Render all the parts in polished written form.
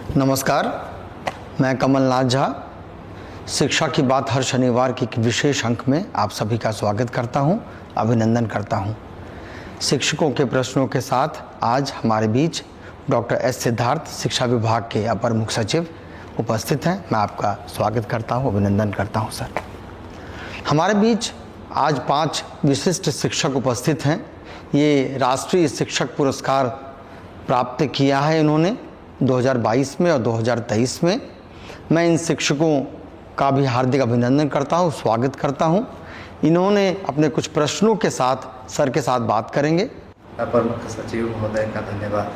नमस्कार, मैं कमलनाथ झा। शिक्षा की बात हर शनिवार की एक विशेष अंक में आप सभी का स्वागत करता हूं, अभिनंदन करता हूं। शिक्षकों के प्रश्नों के साथ आज हमारे बीच डॉक्टर एस सिद्धार्थ, शिक्षा विभाग के अपर मुख्य सचिव उपस्थित हैं। मैं आपका स्वागत करता हूं, अभिनंदन करता हूं सर। हमारे बीच आज 5 विशिष्ट शिक्षक उपस्थित हैं। ये राष्ट्रीय शिक्षक पुरस्कार प्राप्त किया है इन्होंने 2022 में और 2023 में। मैं इन शिक्षकों का भी हार्दिक अभिनंदन करता हूं, स्वागत करता हूं। इन्होंने अपने कुछ प्रश्नों के साथ सर के साथ बात करेंगे। अपर मुख्य सचिव महोदय का धन्यवाद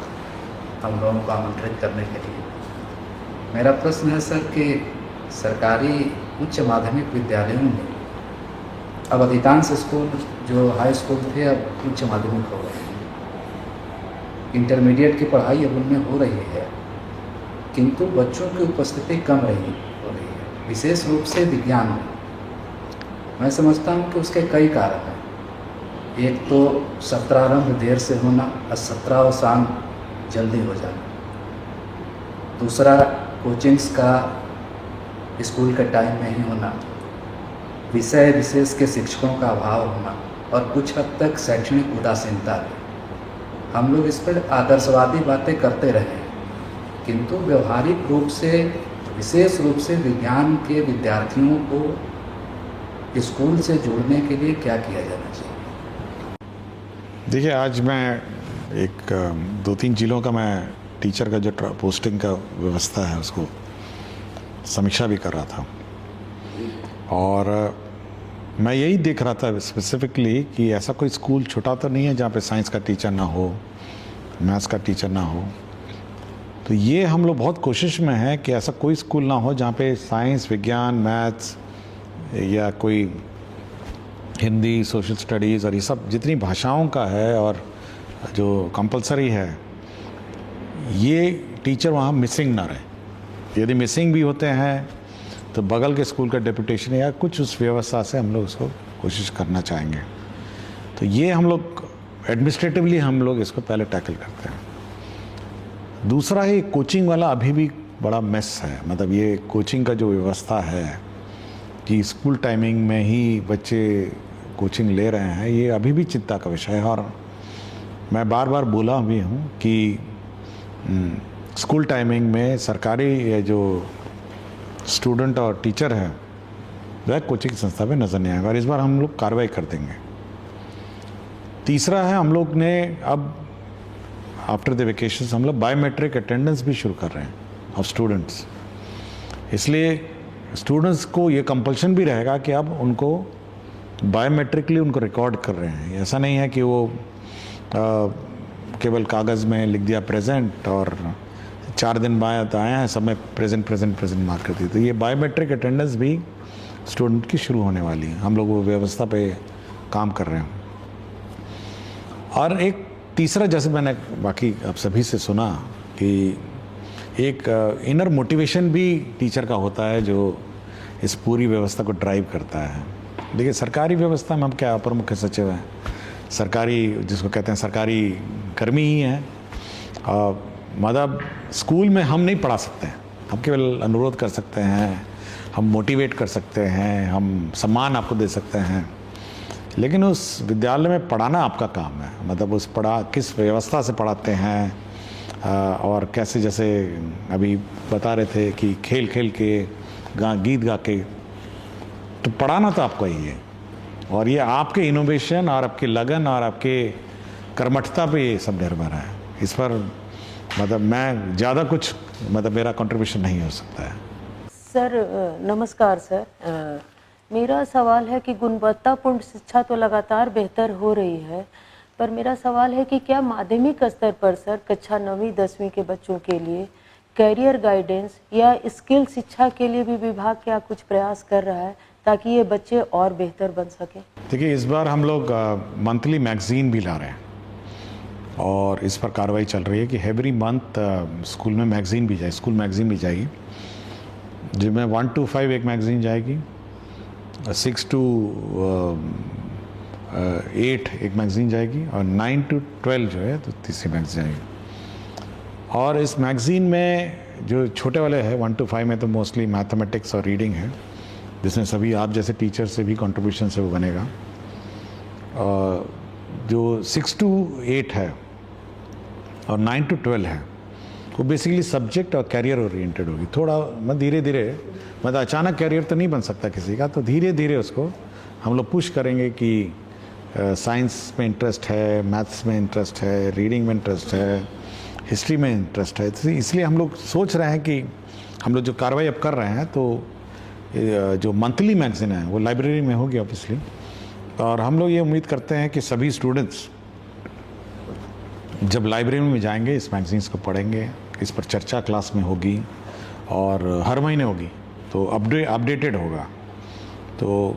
हम लोगों को आमंत्रित करने के लिए। मेरा प्रश्न है सर कि सरकारी उच्च माध्यमिक विद्यालयों में अब अधिकांश स्कूल जो हाई स्कूल थे अब उच्च माध्यमिक हो गए हैं। इंटरमीडिएट की पढ़ाई अब उनमें हो रही है, किंतु बच्चों की उपस्थिति कम हो रही है, विशेष रूप से विज्ञान में। मैं समझता हूँ कि उसके कई कारण हैं। एक तो सत्रारंभ देर से होना और सत्रावसान जल्दी हो जाना। दूसरा, कोचिंग्स का स्कूल के टाइम में ही होना। विषय विशेष के शिक्षकों का अभाव होना और कुछ हद तक शैक्षणिक उदासीनता भी। हम लोग इस पर आदर्शवादी बातें करते रहे, किंतु व्यवहारिक रूप से, विशेष रूप से विज्ञान के विद्यार्थियों को स्कूल से जोड़ने के लिए क्या किया जाना चाहिए? देखिए, आज मैं एक 2-3 जिलों का मैं टीचर का जो पोस्टिंग का व्यवस्था है उसको समीक्षा भी कर रहा था, और मैं यही देख रहा था स्पेसिफिकली कि ऐसा कोई स्कूल छोटा तो नहीं है जहाँ पे साइंस का टीचर ना हो, मैथ्स का टीचर ना हो। तो ये हम लोग बहुत कोशिश में हैं कि ऐसा कोई स्कूल ना हो जहाँ पे साइंस, विज्ञान, मैथ्स या कोई हिंदी, सोशल स्टडीज़ और ये सब जितनी भाषाओं का है और जो कंपलसरी है, ये टीचर वहाँ मिसिंग ना रहे। यदि मिसिंग भी होते हैं तो बगल के स्कूल का डेपुटेशन या कुछ उस व्यवस्था से हम लोग उसको कोशिश करना चाहेंगे। तो ये हम लोग एडमिनिस्ट्रेटिवली हम लोग इसको पहले टैकल करते हैं। दूसरा है, कोचिंग वाला अभी भी बड़ा मेस है। मतलब ये कोचिंग का जो व्यवस्था है कि स्कूल टाइमिंग में ही बच्चे कोचिंग ले रहे हैं, ये अभी भी चिंता का विषय है। और मैं बार बार बोला भी हूँ कि स्कूल टाइमिंग में सरकारी जो स्टूडेंट और टीचर है वह कोचिंग संस्था में नज़र नहीं आएगा, और इस बार हम लोग कार्रवाई कर देंगे। तीसरा है, हम लोग ने अब आफ्टर द वेकेशन हम लोग बायोमेट्रिक अटेंडेंस भी शुरू कर रहे हैं ऑफ स्टूडेंट्स। इसलिए स्टूडेंट्स को ये कंपल्शन भी रहेगा कि अब उनको बायोमेट्रिकली उनको रिकॉर्ड कर रहे हैं। ऐसा नहीं है कि वो केवल कागज़ में लिख दिया प्रेजेंट और 4 दिन बाद आया है सब में प्रेजेंट मार्क कर दी। तो ये बायोमेट्रिक अटेंडेंस भी स्टूडेंट की शुरू होने वाली है। हम लोग वो व्यवस्था पे काम कर रहे हैं। और एक तीसरा, जैसे मैंने बाकी आप सभी से सुना कि एक इनर मोटिवेशन भी टीचर का होता है जो इस पूरी व्यवस्था को ड्राइव करता है। देखिए, सरकारी व्यवस्था में हम क्या अपर मुख्य सचिव हैं, सरकारी जिसको कहते हैं सरकारी कर्मी ही हैं। मतलब स्कूल में हम नहीं पढ़ा सकते हैं, हम केवल अनुरोध कर सकते हैं, हम मोटिवेट कर सकते हैं, हम सम्मान आपको दे सकते हैं, लेकिन उस विद्यालय में पढ़ाना आपका काम है। मतलब उस किस व्यवस्था से पढ़ाते हैं और कैसे, जैसे अभी बता रहे थे कि खेल खेल के गीत गा के, तो पढ़ाना तो आपका ही है। और ये आपके इनोवेशन और आपके लगन और आपके कर्मठता पे ये सब निर्भर है। इस पर मतलब मैं ज़्यादा कुछ मेरा कंट्रीब्यूशन नहीं हो सकता है। सर नमस्कार सर। मेरा सवाल है कि गुणवत्तापूर्ण शिक्षा तो लगातार बेहतर हो रही है, पर मेरा सवाल है कि क्या माध्यमिक स्तर पर सर कक्षा 9वीं 10वीं के बच्चों के लिए कैरियर गाइडेंस या स्किल शिक्षा के लिए भी विभाग क्या कुछ प्रयास कर रहा है ताकि ये बच्चे और बेहतर बन सकें? देखिए, इस बार हम लोग मंथली मैगजीन भी ला रहे हैं और इस पर कार्रवाई चल रही है कि एवरी मंथ स्कूल में मैगजीन भी जाए, स्कूल मैगजीन भी जाएगी, जिसमें 1 to 5 एक मैगजीन जाएगी, 6 to 8 एक मैगजीन जाएगी और 9 to 12 जो है तो तीसरी मैगजीन जाएगी। और इस मैगज़ीन में जो छोटे वाले हैं 1 to 5 में तो मोस्टली मैथमेटिक्स और रीडिंग है, जिसमें सभी आप जैसे टीचर से भी कंट्रीब्यूशन से वो बनेगा। जो 6 to 8 है और 9 to 12 है वो बेसिकली सब्जेक्ट और कैरियर ओरिएंटेड होगी। थोड़ा मैं धीरे धीरे, मतलब अचानक कैरियर तो नहीं बन सकता किसी का, तो धीरे धीरे उसको हम लोग पुश करेंगे कि साइंस में इंटरेस्ट है, मैथ्स में इंटरेस्ट है, रीडिंग में इंटरेस्ट है, हिस्ट्री में इंटरेस्ट है। तो इसलिए हम लोग सोच रहे हैं कि हम लोग जो कार्रवाई अब कर रहे हैं तो जो मंथली मैगज़ीन है वो लाइब्रेरी में होगी ऑब्वियसली, और हम लोग ये उम्मीद करते हैं कि सभी स्टूडेंट्स जब लाइब्रेरी में जाएंगे इस मैगज़ीन्स को पढ़ेंगे, इस पर चर्चा क्लास में होगी और हर महीने होगी, तो अपडेटेड होगा। तो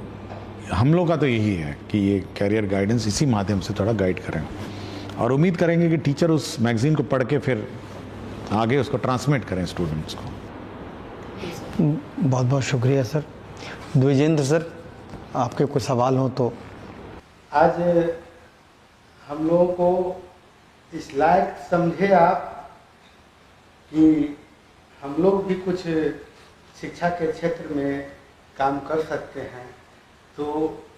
हम लोग का तो यही है कि ये कैरियर गाइडेंस इसी माध्यम से थोड़ा गाइड करें, और उम्मीद करेंगे कि टीचर उस मैगज़ीन को पढ़ के फिर आगे उसको ट्रांसमिट करें स्टूडेंट्स को। बहुत बहुत शुक्रिया सर। द्विजेंद्र सर, आपके कोई सवाल हो तो। आज हम लोगों को इस लायक समझे आप कि हम लोग भी कुछ शिक्षा के क्षेत्र में काम कर सकते हैं, तो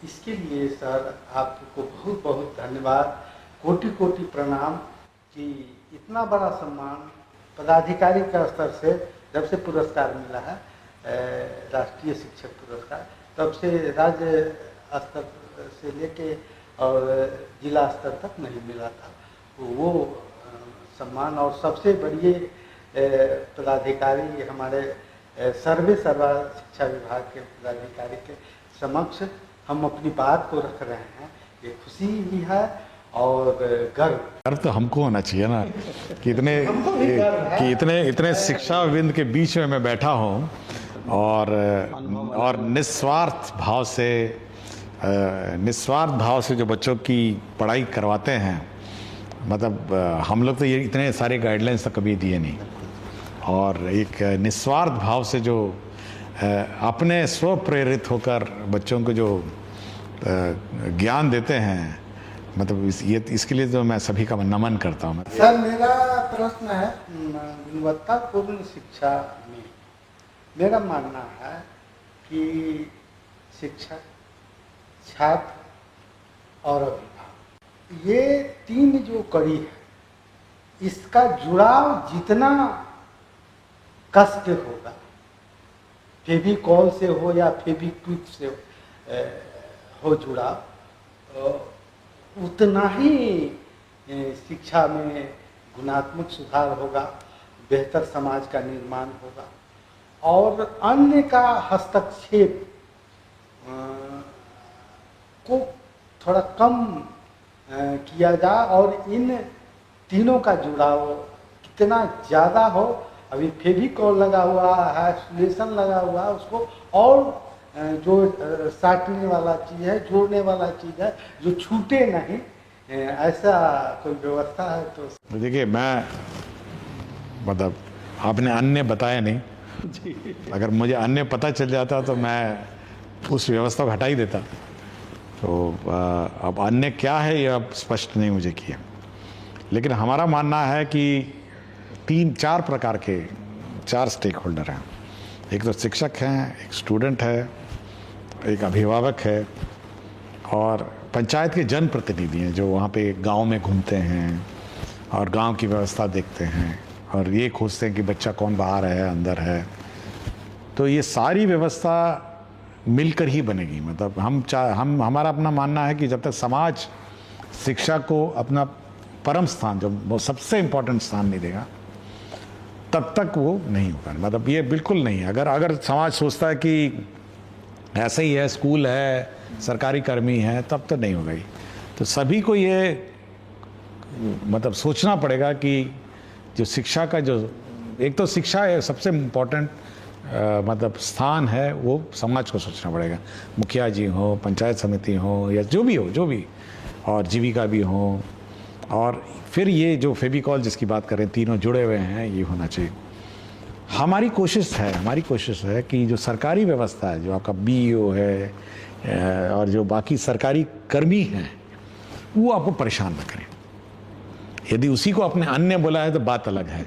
इसके लिए सर आपको बहुत बहुत धन्यवाद, कोटि कोटि प्रणाम कि इतना बड़ा सम्मान पदाधिकारी का स्तर से जब से पुरस्कार मिला है, राष्ट्रीय शिक्षक पुरस्कार, तब से राज्य स्तर से लेके और जिला स्तर तक नहीं मिला था। वो सम्मान और सबसे बड़ी पदाधिकारी हमारे सर्वा शिक्षा विभाग के पदाधिकारी के समक्ष हम अपनी बात को रख रहे हैं। ये खुशी भी है और गर्व तो हमको होना चाहिए ना कि इतने शिक्षाविद के बीच में मैं बैठा हूँ और निस्वार्थ भाव से जो बच्चों की पढ़ाई करवाते हैं, मतलब हम लोग तो ये इतने सारे गाइडलाइंस तो कभी दिए नहीं, और एक निस्वार्थ भाव से जो अपने स्व प्रेरित होकर बच्चों को जो ज्ञान देते हैं, मतलब इसके लिए तो मैं सभी का नमन करता हूँ। सर मेरा प्रश्न है, गुणवत्तापूर्ण शिक्षा में मेरा मानना है कि शिक्षक, छात्र और अभिभावक, ये तीन जो कड़ी है, इसका जुड़ाव जितना कस के होगा, फेविकॉल से हो या फेविक्विक से हो जुड़ाव, उतना ही शिक्षा में गुणात्मक सुधार होगा, बेहतर समाज का निर्माण होगा, और अन्य का हस्तक्षेप को थोड़ा कम किया जाए, और इन तीनों का जुड़ाव कितना ज़्यादा हो। अभी फेविकॉल लगा हुआ है, सोल्यूशन लगा हुआ है, उसको और जो साटने वाला चीज़ है, जोड़ने वाला चीज़ है, जो छूटे नहीं, ऐसा कोई व्यवस्था है तो। देखिए, मैं मतलब आपने अन्य बताया नहीं, अगर मुझे अन्य पता चल जाता तो मैं उस व्यवस्था को हटा ही देता। तो अब अन्य क्या है ये अब स्पष्ट नहीं मुझे किया, लेकिन हमारा मानना है कि 3-4 प्रकार के 4 स्टेक होल्डर हैं। एक तो शिक्षक हैं, एक स्टूडेंट है, एक अभिभावक है, और पंचायत के जनप्रतिनिधि हैं जो वहाँ पे गांव में घूमते हैं और गांव की व्यवस्था देखते हैं और ये खोजते हैं कि बच्चा कौन बाहर है अंदर है। तो ये सारी व्यवस्था मिलकर ही बनेगी। मतलब हमारा अपना मानना है कि जब तक समाज शिक्षा को अपना परम स्थान, जो वो सबसे इम्पोर्टेंट स्थान नहीं देगा, तब तक वो नहीं होगा। मतलब ये बिल्कुल नहीं है। अगर समाज सोचता है कि ऐसे ही है, स्कूल है, सरकारी कर्मी है, तब तो नहीं होगा ही। तो सभी को ये मतलब सोचना पड़ेगा कि जो शिक्षा का जो एक तो शिक्षा है सबसे इम्पोर्टेंट मतलब स्थान है, वो समाज को सोचना पड़ेगा। मुखिया जी हो, पंचायत समिति हो, या जो भी और जीविका भी हो, और फिर ये जो फेविकॉल जिसकी बात करें, तीनों जुड़े हुए हैं, ये होना चाहिए। हमारी कोशिश है कि जो सरकारी व्यवस्था है, जो आपका BEO है और जो बाकी सरकारी कर्मी हैं, वो आपको परेशान न करें। यदि उसी को अपने अन्य बोला है तो बात अलग है,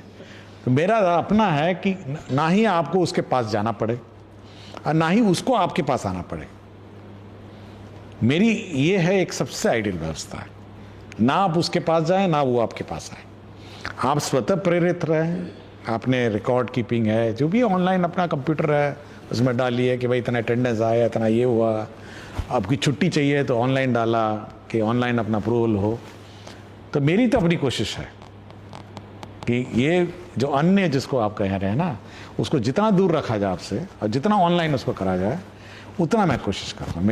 तो मेरा अपना है कि ना ही आपको उसके पास जाना पड़े और ना ही उसको आपके पास आना पड़े। मेरी ये है एक सबसे आइडियल व्यवस्था है, ना आप उसके पास जाएं ना वो आपके पास आए। आप स्वतः प्रेरित रहें, आपने रिकॉर्ड कीपिंग है, जो भी ऑनलाइन अपना कंप्यूटर है उसमें डालिए कि भाई इतना अटेंडेंस आया, इतना ये हुआ। आपकी छुट्टी चाहिए तो ऑनलाइन डाला कि ऑनलाइन अपना अप्रूवल हो। तो मेरी तो अपनी कोशिश है कि ये जो अन्य जिसको आप कह रहे हैं ना, उसको जितना दूर रखा जाए आपसे और जितना ऑनलाइन उसको करा जाए उतना मैं कोशिश कर रहा हूँ।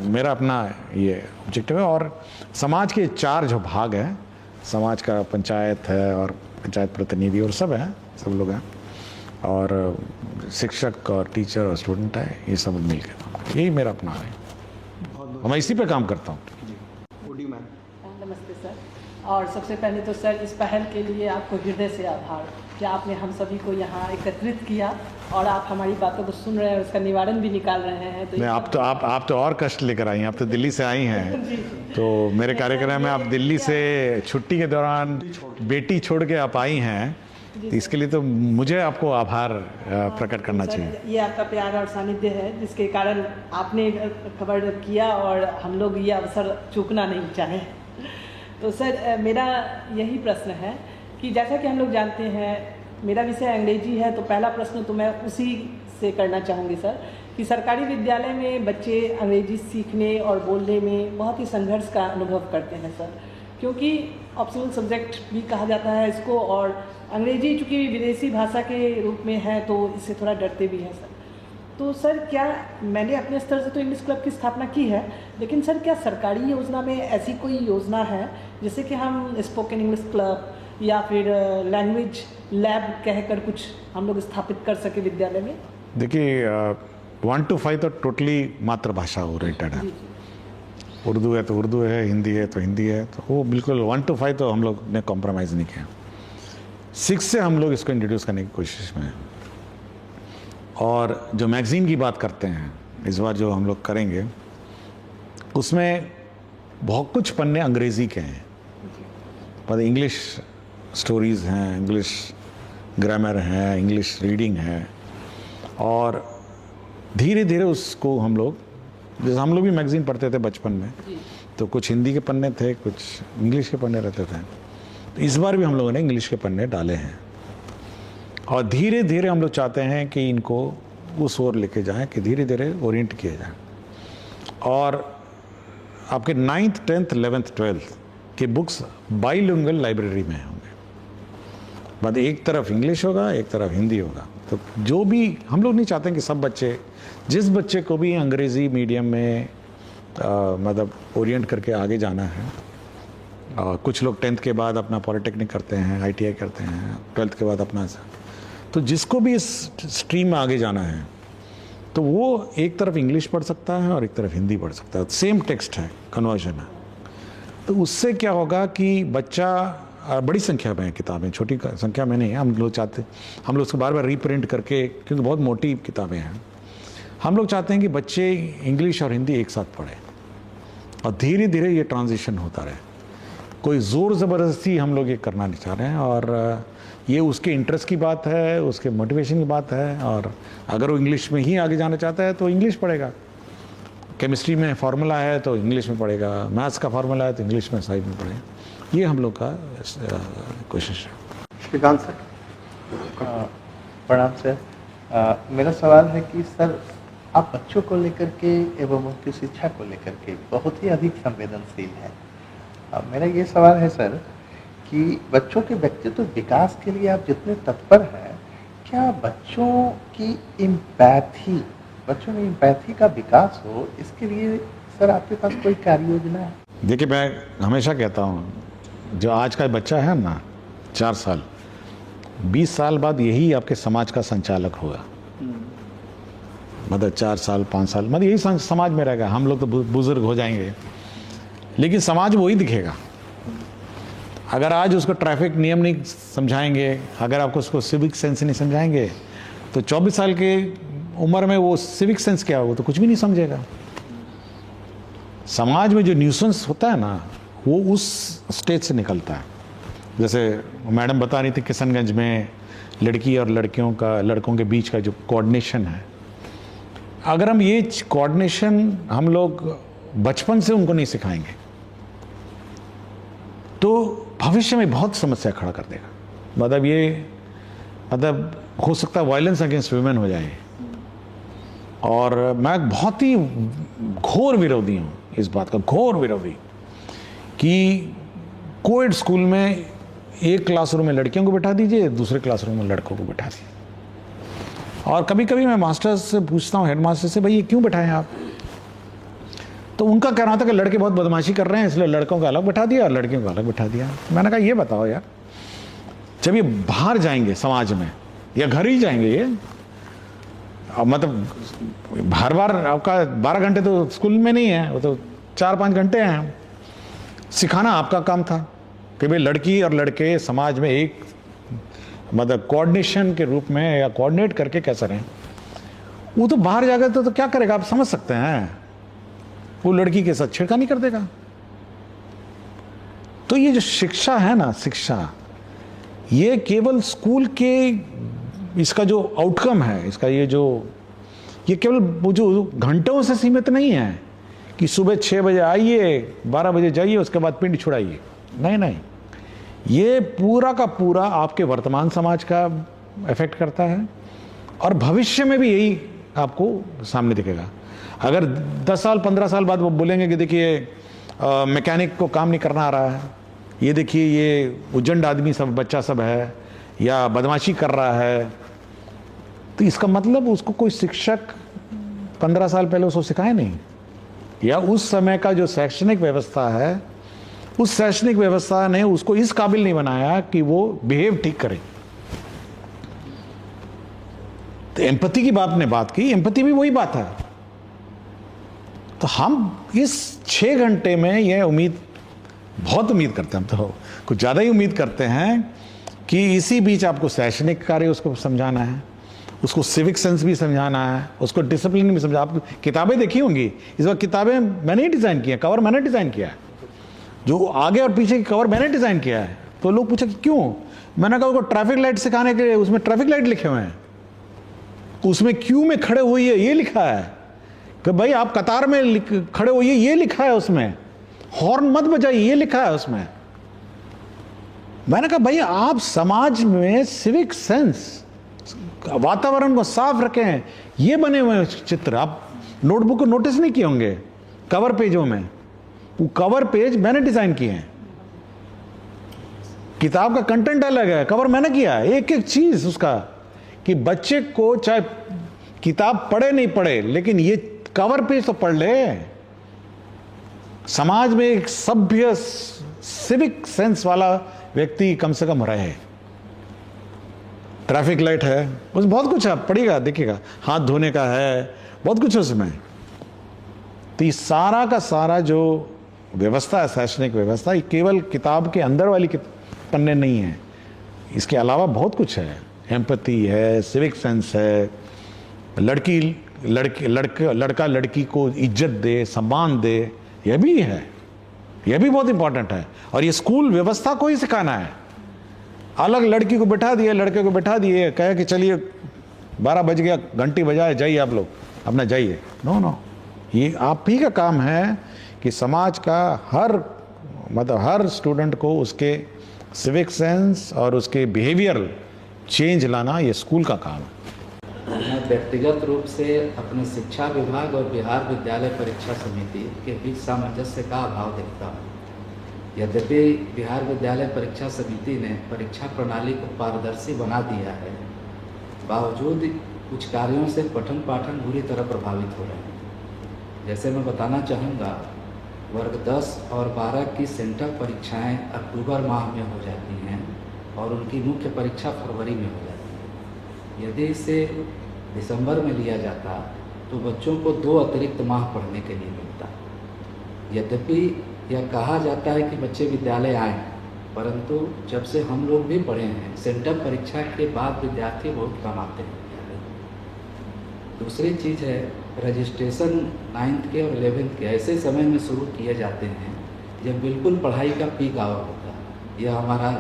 मेरा अपना ये ऑब्जेक्टिव है। और समाज के 4 जो भाग हैं, समाज का पंचायत है और पंचायत प्रतिनिधि और सब हैं, सब लोग हैं, और शिक्षक और टीचर और स्टूडेंट है, ये सब मिल के यही मेरा अपना है। मैं इसी पे काम करता हूँ। नमस्ते सर। और सबसे पहले तो सर इस पहल के लिए आपको हृदय से आभार कि आपने हम सभी को यहाँ एकत्रित किया और आप हमारी बातों को सुन रहे हैं, उसका निवारण भी निकाल रहे हैं। तो नहीं, आप तो और कष्ट लेकर आई हैं। आप तो दिल्ली से आई हैं। तो मेरे कार्यक्रम में आप दिल्ली से छुट्टी के दौरान बेटी छोड़ के आप आई हैं, तो इसके लिए तो मुझे आपको आभार प्रकट करना चाहिए। ये आपका प्यार और सानिध्य है जिसके कारण आपने खबर किया और हम लोग ये अवसर चूकना नहीं चाहें। तो सर मेरा यही प्रश्न है कि जैसा कि हम लोग जानते हैं, मेरा विषय अंग्रेजी है, तो पहला प्रश्न तो मैं उसी से करना चाहूँगी सर कि सरकारी विद्यालय में बच्चे अंग्रेजी सीखने और बोलने में बहुत ही संघर्ष का अनुभव करते हैं सर, क्योंकि ऑप्शनल सब्जेक्ट भी कहा जाता है इसको, और अंग्रेजी चूँकि विदेशी भाषा के रूप में है तो इससे थोड़ा डरते भी हैं सर। तो सर क्या मैंने अपने स्तर से तो इंग्लिश क्लब की स्थापना की है, लेकिन सर क्या सरकारी योजना में ऐसी कोई योजना है जैसे कि हम स्पोकन इंग्लिश क्लब या फिर लैंग्वेज लैब कहकर कुछ हम लोग स्थापित कर सके विद्यालय में? देखिए 1 to 5 तो टोटली मातृभाषा ओरिएंटेड है। उर्दू है तो उर्दू है, हिंदी है तो हिंदी है, तो वो बिल्कुल 1 to 5 तो हम लोग ने कॉम्प्रोमाइज़ नहीं किया। 6 से हम लोग इसको इंट्रोड्यूस करने की कोशिश में हैं। और जो मैगज़ीन की बात करते हैं इस बार जो हम लोग करेंगे, उसमें बहुत कुछ पन्ने अंग्रेज़ी के हैं, पर इंग्लिश स्टोरीज़ हैं, इंग्लिश ग्रामर है, इंग्लिश रीडिंग है। और धीरे धीरे उसको हम लोग, जैसे हम लोग भी मैगज़ीन पढ़ते थे बचपन में, तो कुछ हिंदी के पन्ने थे, कुछ इंग्लिश के पन्ने रहते थे। तो इस बार भी हम लोगों ने इंग्लिश के पन्ने डाले हैं और धीरे धीरे हम लोग चाहते हैं कि इनको उस ओर लेके जाएं कि धीरे धीरे ओरिएंट किए जाएं। और आपके 9th 10th 11th 12th के बुक्स बाइलिंगुअल लाइब्रेरी में होंगे, बाद एक तरफ इंग्लिश होगा एक तरफ हिंदी होगा। तो जो भी हम लोग नहीं चाहते कि सब बच्चे, जिस बच्चे को भी अंग्रेज़ी मीडियम में मतलब ओरिएंट करके आगे जाना है, कुछ लोग 10th के बाद अपना पॉलिटेक्निक करते हैं, ITI करते हैं, 12th के बाद अपना, तो जिसको भी इस स्ट्रीम में आगे जाना है तो वो एक तरफ इंग्लिश पढ़ सकता है और एक तरफ हिंदी पढ़ सकता है। सेम टेक्स्ट है, कन्वर्जन है। तो उससे क्या होगा कि बच्चा, बड़ी संख्या में किताबें, छोटी संख्या में नहीं है, हम लोग चाहते, हम लोग उसको बार बार रीप्रिंट करके, क्योंकि बहुत मोटी किताबें हैं, हम लोग चाहते हैं कि बच्चे इंग्लिश और हिंदी एक साथ पढ़ें और धीरे धीरे ये ट्रांजिशन होता रहे। कोई ज़ोर ज़बरदस्ती हम लोग ये करना नहीं चाह रहे हैं, और ये उसके इंटरेस्ट की बात है, उसके मोटिवेशन की बात है। और अगर वो इंग्लिश में ही आगे जाना चाहता है तो इंग्लिश पढ़ेगा, केमिस्ट्री में फार्मूला है तो इंग्लिश में पढ़ेगा, मैथ्स का फार्मूला है तो इंग्लिश में साइड में पढ़ेगा। ये हम लोग का कोशिश है। श्रीकांत सर। प्रणाम सर। मेरा सवाल है कि सर आप बच्चों को लेकर के एवं उनकी शिक्षा को लेकर के बहुत ही अधिक संवेदनशील हैं। मेरा ये सवाल है सर कि बच्चों के व्यक्तित्व विकास के लिए आप जितने तत्पर हैं, क्या बच्चों में इम्पैथी का विकास हो, इसके लिए सर आपके पास कोई कार्य योजना है? देखिए, मैं हमेशा कहता हूँ, जो आज का बच्चा है ना, 4 साल, 20 साल बाद यही आपके समाज का संचालक होगा। मतलब 4 साल 5 साल मतलब यही समाज में रहेगा। हम लोग तो बुजुर्ग हो जाएंगे, लेकिन समाज वही दिखेगा। अगर आज उसको ट्रैफिक नियम नहीं समझाएंगे, अगर आपको उसको सिविक सेंस नहीं समझाएंगे, तो 24 साल के उम्र में वो सिविक सेंस क्या हो, तो कुछ भी नहीं समझेगा। समाज में जो न्यूसेंस होता है ना, वो उस स्टेज से निकलता है। जैसे मैडम बता रही थी, किशनगंज में लड़की और लड़कों के बीच का जो कोऑर्डिनेशन है, अगर हम ये कोऑर्डिनेशन हम लोग बचपन से उनको नहीं सिखाएंगे तो भविष्य में बहुत समस्या खड़ा कर देगा। मतलब हो सकता है वायलेंस अगेंस्ट वुमेन हो जाए। और मैं बहुत ही घोर विरोधी हूँ इस बात का, घोर विरोधी, कि कोएड स्कूल में एक क्लासरूम में लड़कियों को बैठा दीजिए, दूसरे क्लासरूम में लड़कों को बैठा दीजिए। और कभी कभी मैं मास्टर्स से पूछता हूँ, हेडमास्टर से, भाई ये क्यों बैठाएं आप? तो उनका कहना था कि लड़के बहुत बदमाशी कर रहे हैं इसलिए लड़कों को अलग बैठा दिया और लड़कियों को अलग बैठा दिया। मैंने कहा ये बताओ यार, जब ये बाहर जाएंगे समाज में या घर ही जाएंगे ये, मतलब हर बार आपका 12 घंटे तो स्कूल में नहीं है, वो तो 4-5 घंटे हैं। सिखाना आपका काम था कि भाई लड़की और लड़के समाज में एक मतलब कोऑर्डिनेशन के रूप में या कोऑर्डिनेट करके कैसे रहें। वो तो बाहर जाकर तो क्या करेगा आप समझ सकते हैं, वो लड़की के साथ छेड़खानी कर देगा। तो ये जो शिक्षा है ना, शिक्षा, ये केवल स्कूल के इसका जो आउटकम है, इसका ये केवल वो जो घंटों से सीमित नहीं है कि सुबह 6 बजे आइए 12 बजे जाइए उसके बाद पिंड छुड़ाइए। नहीं, ये पूरा का पूरा आपके वर्तमान समाज का इफेक्ट करता है और भविष्य में भी यही आपको सामने दिखेगा। अगर 10 साल 15 साल बाद वो बोलेंगे कि देखिए मैकेनिक को काम नहीं करना आ रहा है, ये देखिए ये उजंड आदमी सब बच्चा सब है या बदमाशी कर रहा है, तो इसका मतलब उसको कोई शिक्षक 15 साल पहले उसको सिखाए नहीं, या उस समय का जो शैक्षणिक व्यवस्था है उस शैक्षणिक व्यवस्था ने उसको इस काबिल नहीं बनाया कि वो बिहेव ठीक करे। तो एम्पैथी की बात ने बात की, एम्पैथी भी वही बात है। तो हम इस 6 घंटे में ये बहुत उम्मीद करते हैं, हम तो कुछ ज़्यादा ही उम्मीद करते हैं कि इसी बीच आपको शैक्षणिक कार्य उसको समझाना है, उसको सिविक सेंस भी समझाना है, उसको डिसिप्लिन भी समझा। आप किताबें देखी होंगी, इस बार किताबें मैंने ही डिज़ाइन किया, कवर मैंने डिज़ाइन किया है, जो आगे और पीछे की कवर मैंने डिज़ाइन किया है। तो लोग पूछे कि क्यों, मैंने कहा उसको ट्रैफिक लाइट सिखाने के लिए, उसमें ट्रैफिक लाइट लिखे हुए हैं, उसमें क्यू में खड़े हुई है ये लिखा है कि भाई आप कतार में खड़े होइए ये लिखा है, उसमें हॉर्न मत बजाइए ये लिखा है उसमें। मैंने कहा भाई आप समाज में सिविक सेंस, वातावरण को साफ रखें, ये बने हुए चित्र आप नोटबुक को नोटिस नहीं किए होंगे कवर पेजों में, वो कवर पेज मैंने डिजाइन किए हैं। किताब का कंटेंट अलग है, कवर मैंने किया है, एक एक चीज उसका, कि बच्चे को चाहे किताब पढ़े नहीं पढ़े लेकिन ये कवर पेज तो पढ़ ले। समाज में एक सभ्य सिविक सेंस वाला व्यक्ति कम से कम रहे। ट्रैफिक लाइट है, उसमें बहुत कुछ है, पढ़िएगा देखिएगा, हाथ धोने का है, बहुत कुछ उसमें। तो ये सारा का सारा जो व्यवस्था है, शैक्षणिक व्यवस्था, ये केवल किताब के अंदर वाली पन्ने नहीं है, इसके अलावा बहुत कुछ है। एम्पैथी है, सिविक सेंस है, लड़का लड़की को इज्जत दे, सम्मान दे, यह भी है, यह भी बहुत इंपॉर्टेंट है। और ये स्कूल व्यवस्था को ही सिखाना है। अलग लड़की को बैठा दिए, लड़के को बैठा दिए, कहे कि चलिए 12 बज गया, घंटी बजाए, जाइए आप लोग अपना जाइए। नो, ये आप ही का काम है कि समाज का हर स्टूडेंट को उसके सिविक सेंस और उसके बिहेवियर चेंज लाना, ये स्कूल का काम है। मैं व्यक्तिगत रूप से अपने शिक्षा विभाग और बिहार विद्यालय परीक्षा समिति के बीच सामंजस्य का अभाव देखता हूँ। यद्यपि बिहार विद्यालय परीक्षा समिति ने परीक्षा प्रणाली को पारदर्शी बना दिया है, बावजूद कुछ कार्यों से पठन पाठन बुरी तरह प्रभावित हो रहे हैं। जैसे मैं बताना चाहूँगा, वर्ग 10 और 12 की सेंटर परीक्षाएं अक्टूबर माह में हो जाती हैं और उनकी मुख्य परीक्षा फरवरी में हो जाती है। यदि इसे दिसंबर में लिया जाता तो बच्चों को 2 अतिरिक्त माह पढ़ने के लिए मिलता। यद्यपि यह कहा जाता है कि बच्चे विद्यालय आएँ, परंतु जब से हम लोग भी पढ़े हैं, सेंटर परीक्षा के बाद विद्यार्थी बहुत कम आते हैं विद्यालय। दूसरी चीज़ है, रजिस्ट्रेशन 9th के और 11th के ऐसे समय में शुरू किए जाते हैं जब बिल्कुल पढ़ाई का पीक आवर होता है। यह हमारा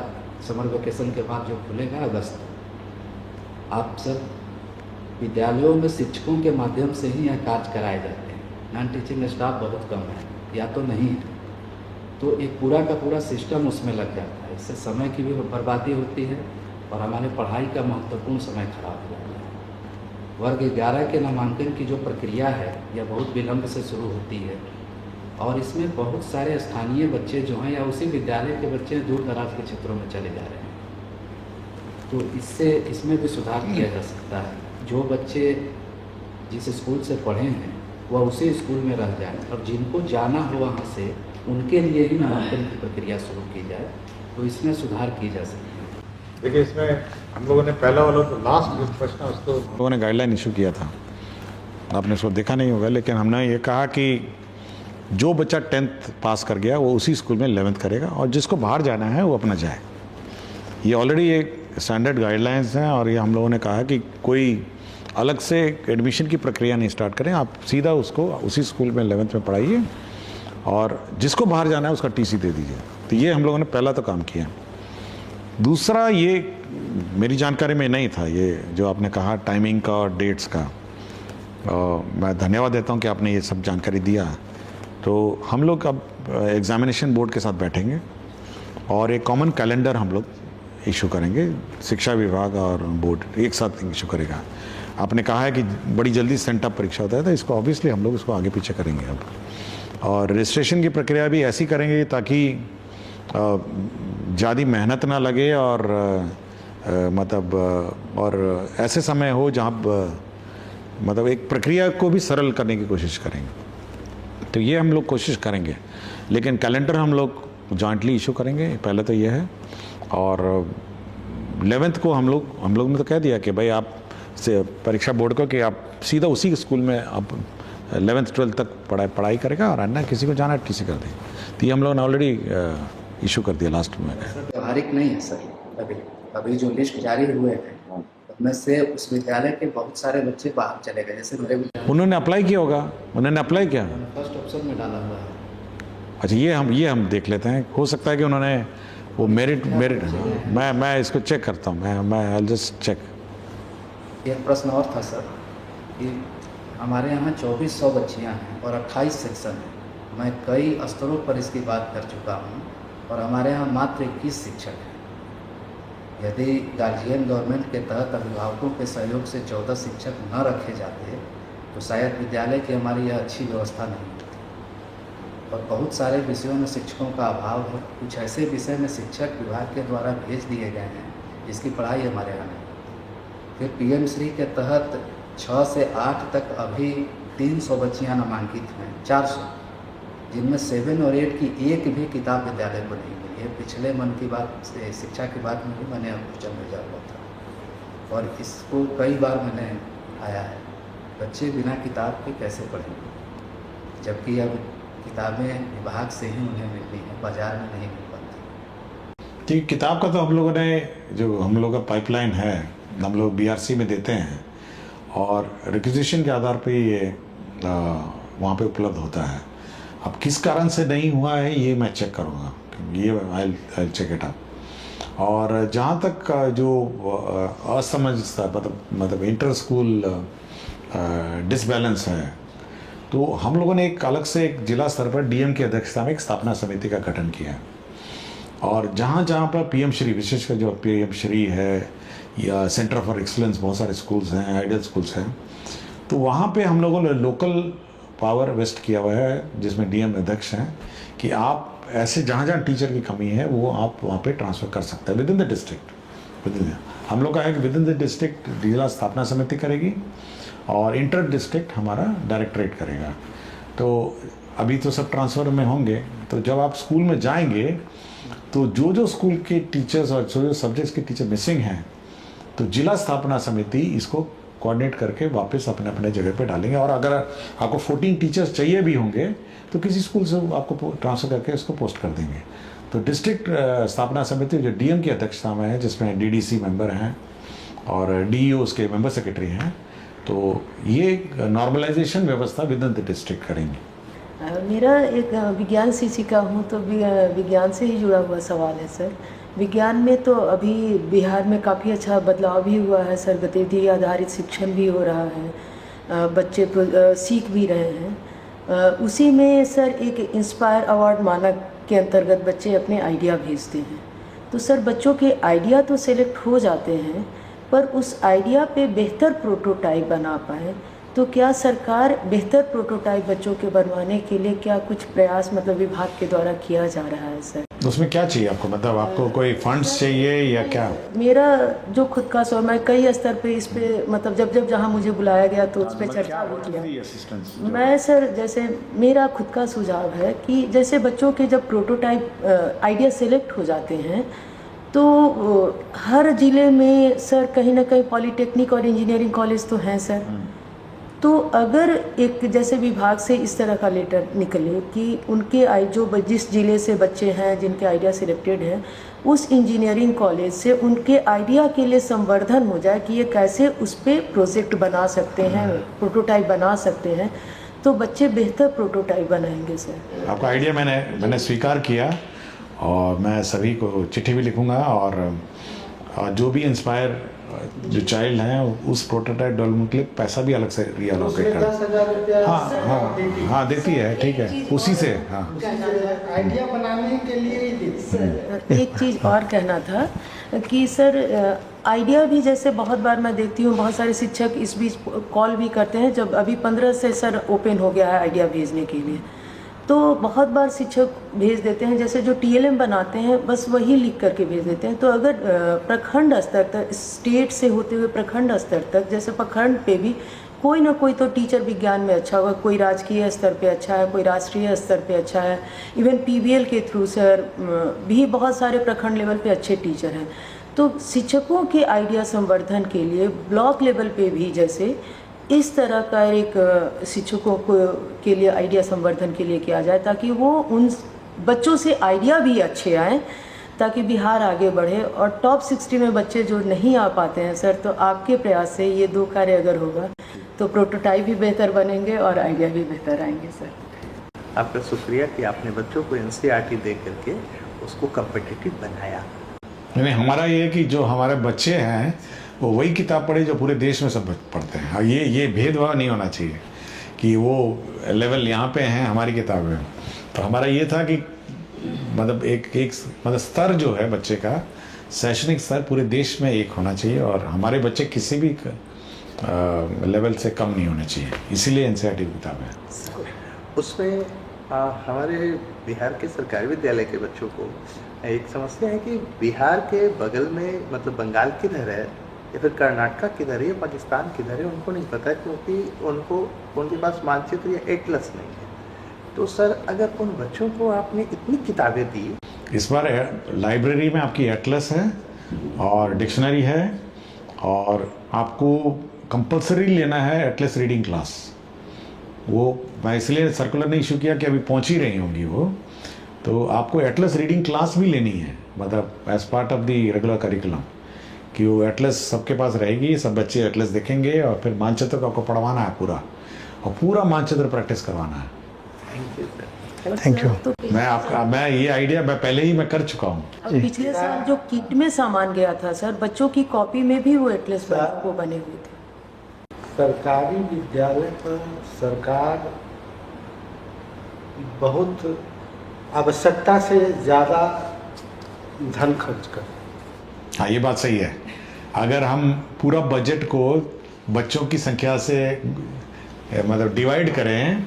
समर वेकेशन के बाद जो खुलेगा अगस्त, आप सब विद्यालयों में शिक्षकों के माध्यम से ही यह कार्य कराए जाते हैं, नॉन टीचिंग स्टाफ बहुत कम है या तो नहीं है, तो एक पूरा का पूरा सिस्टम उसमें लग जाता है। इससे समय की भी बर्बादी होती है और हमारे पढ़ाई का महत्वपूर्ण समय खराब हो जाता है। वर्ग 11 के नामांकन की जो प्रक्रिया है यह बहुत विलम्ब से शुरू होती है और इसमें बहुत सारे स्थानीय बच्चे जो हैं या उसी विद्यालय के बच्चे दूर दराज के क्षेत्रों में चले जा रहे हैं। तो इसमें भी सुधार किया जा सकता है। जो बच्चे जिस स्कूल से पढ़े हैं वह उसी स्कूल में रह जाएं और जिनको जाना हो वहाँ से उनके लिए ही नामांकन की प्रक्रिया शुरू की जाए, तो इसमें सुधार की जा सकती है। देखिए, इसमें हम लोगों ने पहला वाला तो लास्ट जो प्रश्न है उसको हम लोगों ने गाइडलाइन इशू किया था, आपने उसको देखा नहीं होगा, लेकिन हमने ये कहा कि जो बच्चा 10th पास कर गया वो उसी स्कूल में 11th करेगा और जिसको बाहर जाना है वो अपना जाए। ये ऑलरेडी एक स्टैंडर्ड गाइडलाइंस हैं और ये हम लोगों ने कहा कि कोई अलग से एडमिशन की प्रक्रिया नहीं स्टार्ट करें, आप सीधा उसको उसी स्कूल में 11th में पढ़ाइए और जिसको बाहर जाना है उसका टीसी दे दीजिए। तो ये हम लोगों ने पहला तो काम किया। दूसरा, ये मेरी जानकारी में नहीं था, ये जो आपने कहा टाइमिंग का और डेट्स का, मैं धन्यवाद देता हूँ कि आपने ये सब जानकारी दिया। तो हम लोग अब एग्जामिनेशन बोर्ड के साथ बैठेंगे और एक कॉमन कैलेंडर हम लोग इशू करेंगे, शिक्षा विभाग और बोर्ड एक साथ इशू करेगा। आपने कहा है कि बड़ी जल्दी सेंटअप परीक्षा होता है, तो इसको ऑब्वियसली हम लोग इसको आगे पीछे करेंगे अब, और रजिस्ट्रेशन की प्रक्रिया भी ऐसी करेंगे ताकि ज़्यादा मेहनत ना लगे और मतलब और ऐसे समय हो जहाँ मतलब एक प्रक्रिया को भी सरल करने की कोशिश करेंगे। तो ये हम लोग कोशिश करेंगे, लेकिन कैलेंडर हम लोग जॉइंटली इशू करेंगे, पहले तो ये है। और 11th को हम लोग ने तो कह दिया कि भाई आप से परीक्षा बोर्ड को कि आप सीधा उसी स्कूल में आप 11th 12th तक पढ़ाई करेगा और अन्य किसी को जाना है टीसी कर दें। तो ये हम लोगों ने ऑलरेडी इशू कर दिया लास्ट में। व्यवहारिक नहीं है सर, अभी जो लिस्ट जारी हुए हैं उसमें से उस विद्यालय के बहुत सारे बच्चे बाहर चले गए। जैसे मेरे उन्होंने अप्लाई किया होगा, उन्होंने अप्लाई किया, फर्स्ट ऑप्शन में डाला हुआ है। अच्छा, ये हम देख लेते हैं, हो सकता है कि उन्होंने वो मेरिट मैं इसको चेक करता हूँ, मैं आई जस्ट चेक। एक प्रश्न और था सर कि हमारे यहाँ 2400 बच्चियाँ हैं और 28 सेक्शन हैं। मैं कई स्तरों पर इसकी बात कर चुका हूँ और हमारे यहाँ मात्र 21 शिक्षक हैं। यदि गार्जियन गवर्नमेंट के तहत अभिभावकों के सहयोग से 14 शिक्षक न रखे जाते तो शायद विद्यालय की हमारी यह अच्छी व्यवस्था नहीं होती। और बहुत सारे विषयों में शिक्षकों का अभाव है। कुछ ऐसे विषय में शिक्षक विभाग के द्वारा भेज दिए गए हैं जिसकी पढ़ाई हमारे यहाँ नहीं होती। फिर पीएम श्री के तहत 6 से 8 तक अभी 300 बच्चियाँ नामांकित हैं, 400, जिनमें 7 और 8 की एक भी किताब विद्यालय को नहीं मिली है। पिछले मन की बात से शिक्षा की बात में भी मैंने क्वेश्चन भेजा हुआ था और इसको कई बार मैंने आया है, बच्चे बिना किताब के कैसे पढ़ेंगे, जबकि अब किताबें विभाग से ही उन्हें मिलती हैं, बाजार में नहीं मिल पाती। ठीक, किताब का तो हम लोगों ने जो हम लोग का पाइपलाइन है हम लोग बीआरसी में देते हैं और रिक्विजिशन के आधार पे ये वहाँ पे उपलब्ध होता है। अब किस कारण से नहीं हुआ है ये मैं चेक करूँगा, ये आई चेक इट अप। और जहाँ तक जो असमंजसता मतलब इंटर स्कूल डिसबैलेंस है, तो हम लोगों ने एक अलग से एक जिला स्तर पर डीएम की अध्यक्षता में एक स्थापना समिति का गठन किया है और जहाँ जहाँ पर पीएम श्री, विशेषकर जो पीएम श्री है या सेंटर फॉर एक्सीलेंस, बहुत सारे स्कूल्स हैं, आइडियल स्कूल्स हैं, तो वहाँ पे हम लोगों ने लोकल पावर वेस्ट किया हुआ है जिसमें डीएम अध्यक्ष हैं कि आप ऐसे जहाँ जहाँ टीचर की कमी है वो आप वहाँ पे ट्रांसफ़र कर सकते हैं विद इन द डिस्ट्रिक्ट। हम लोग का है कि विद इन द डिस्ट्रिक्ट जिला स्थापना समिति करेगी और इंटर डिस्ट्रिक्ट हमारा डायरेक्टरेट करेगा। तो अभी तो सब ट्रांसफ़र में होंगे, तो जब आप स्कूल में जाएंगे तो जो स्कूल के टीचर्स और जो सब्जेक्ट्स के टीचर मिसिंग हैं तो जिला स्थापना समिति इसको कोऑर्डिनेट करके वापस अपने अपने जगह पे डालेंगे। और अगर आपको 14 टीचर्स चाहिए भी होंगे तो किसी स्कूल से आपको ट्रांसफ़र करके इसको पोस्ट कर देंगे। तो डिस्ट्रिक्ट स्थापना समिति जो डीएम की अध्यक्षता में है, जिसमें डीडीसी मेंबर हैं और डीईओ उसके मेंबर सेक्रेटरी हैं, तो ये नॉर्मलाइजेशन व्यवस्था विद इन द डिस्ट्रिक्ट करेंगे। मेरा एक विज्ञान शिक्षिका हूँ तो विज्ञान से ही जुड़ा हुआ सवाल है सर। विज्ञान में तो अभी बिहार में काफ़ी अच्छा बदलाव भी हुआ है सर, गतिविधि आधारित शिक्षण भी हो रहा है, बच्चे सीख भी रहे हैं। उसी में सर एक इंस्पायर अवार्ड मानक के अंतर्गत बच्चे अपने आइडिया भेजते हैं। तो सर बच्चों के आइडिया तो सेलेक्ट हो जाते हैं, पर उस आइडिया पे बेहतर प्रोटोटाइप बना पाए, तो क्या सरकार बेहतर प्रोटोटाइप बच्चों के बनवाने के लिए क्या कुछ प्रयास मतलब विभाग के द्वारा किया जा रहा है सर? उसमें क्या चाहिए आपको, मतलब आपको कोई फंड्स चाहिए या क्या? मेरा जो खुद का सोच, मैं कई स्तर पे इस पे मतलब जब जहाँ मुझे बुलाया गया तो उस पर चर्चा भी किया। मैं सर जैसे मेरा खुद का सुझाव है कि जैसे बच्चों के जब प्रोटोटाइप आइडिया सेलेक्ट हो जाते हैं तो हर ज़िले में सर कहीं ना कहीं पॉलीटेक्निक और इंजीनियरिंग कॉलेज तो हैं सर। तो अगर एक जैसे विभाग से इस तरह का लेटर निकले कि उनके जिस ज़िले से बच्चे हैं जिनके आइडिया सिलेक्टेड हैं, उस इंजीनियरिंग कॉलेज से उनके आइडिया के लिए संवर्धन हो जाए कि ये कैसे उस पर प्रोजेक्ट बना सकते हैं, प्रोटोटाइप बना सकते हैं, तो बच्चे बेहतर प्रोटोटाइप बनाएंगे सर। आपका आइडिया मैंने स्वीकार किया और मैं सभी को चिट्ठी भी लिखूंगा और जो भी इंस्पायर जो चाइल्ड हैं उस प्रोटोटाइप डेवलपमेंट के लिए पैसा भी अलग से रिएलोकेट कर। 10,000 रुपया हाँ देती है, ठीक है, उसी से। हाँ, आइडिया बनाने के लिए ही देती है। एक चीज़ और कहना था कि सर आइडिया भी जैसे बहुत बार मैं देखती हूँ बहुत सारे शिक्षक इस बीच कॉल भी करते हैं, जब अभी 15 से सर ओपन हो गया है आइडिया भेजने के लिए, तो बहुत बार शिक्षक भेज देते हैं जैसे जो TLM बनाते हैं बस वही लिख करके भेज देते हैं। तो अगर प्रखंड स्तर तक, स्टेट से होते हुए प्रखंड स्तर तक, जैसे प्रखंड पे भी कोई ना कोई तो टीचर विज्ञान में अच्छा होगा, कोई राजकीय स्तर पे अच्छा है, कोई राष्ट्रीय स्तर पे अच्छा है, इवन PBL के थ्रू सर भी बहुत सारे प्रखंड लेवल पे अच्छे टीचर हैं। तो शिक्षकों के आइडिया संवर्धन के लिए ब्लॉक लेवल पे भी जैसे इस तरह का एक शिक्षकों को के लिए आइडिया संवर्धन के लिए किया जाए, ताकि वो उन बच्चों से आइडिया भी अच्छे आएँ, ताकि बिहार आगे बढ़े। और टॉप 60 में बच्चे जो नहीं आ पाते हैं सर, तो आपके प्रयास से ये 2 कार्य अगर होगा तो प्रोटोटाइप भी बेहतर बनेंगे और आइडिया भी बेहतर आएंगे सर। आपका शुक्रिया कि आपने बच्चों को NCERT दे करके उसको कम्पिटिटिव बनाया। नहीं, हमारा ये है कि जो हमारे बच्चे हैं वो वही किताब पढ़े जो पूरे देश में सब पढ़ते हैं। ये भेदभाव नहीं होना चाहिए कि वो लेवल यहाँ पे हैं हमारी किताबें। तो हमारा ये था कि मतलब एक मतलब स्तर जो है बच्चे का, शैक्षणिक स्तर पूरे देश में एक होना चाहिए और हमारे बच्चे किसी भी लेवल से कम नहीं होने चाहिए, इसीलिए NCERT की किताब है। उसमें हमारे बिहार के सरकारी विद्यालय के बच्चों को एक समस्या है कि बिहार के बगल में मतलब बंगाल किधर है या फिर कर्नाटका किधर है या पाकिस्तान किधर है, उनको नहीं पता, क्योंकि उनके पास मानचित्र या एटलस नहीं है। तो सर अगर उन बच्चों को आपने इतनी किताबें दी, इस बार लाइब्रेरी में आपकी एटलस है और डिक्शनरी है और आपको कंपलसरी लेना है एटलस रीडिंग क्लास। वो मैं इसलिए सर्कुलर ने इशू किया कि अभी पहुंच ही रही होंगी वो, तो आपको एटलस रीडिंग क्लास भी लेनी है, मतलब as part of the regular curriculum, कि वो एटलस सबके पास रहेगी, सब बच्चे एटलस देखेंगे और फिर मानचित्र को आपको पढ़वाना है पूरा, और पूरा मानचित्र प्रैक्टिस करवाना है। Thank you. मैं ये आइडिया मैं पहले ही मैं कर चुका हूँ। पिछले साल जो किट में सामान गया था सर, बच्चों की कॉपी में भी वो एटलस वो बने हुए थे। सरकारी विद्यालय पर सरकार बहुत आवश्यकता से ज़्यादा धन खर्च कर। हाँ, ये बात सही है। अगर हम पूरा बजट को बच्चों की संख्या से मतलब डिवाइड करें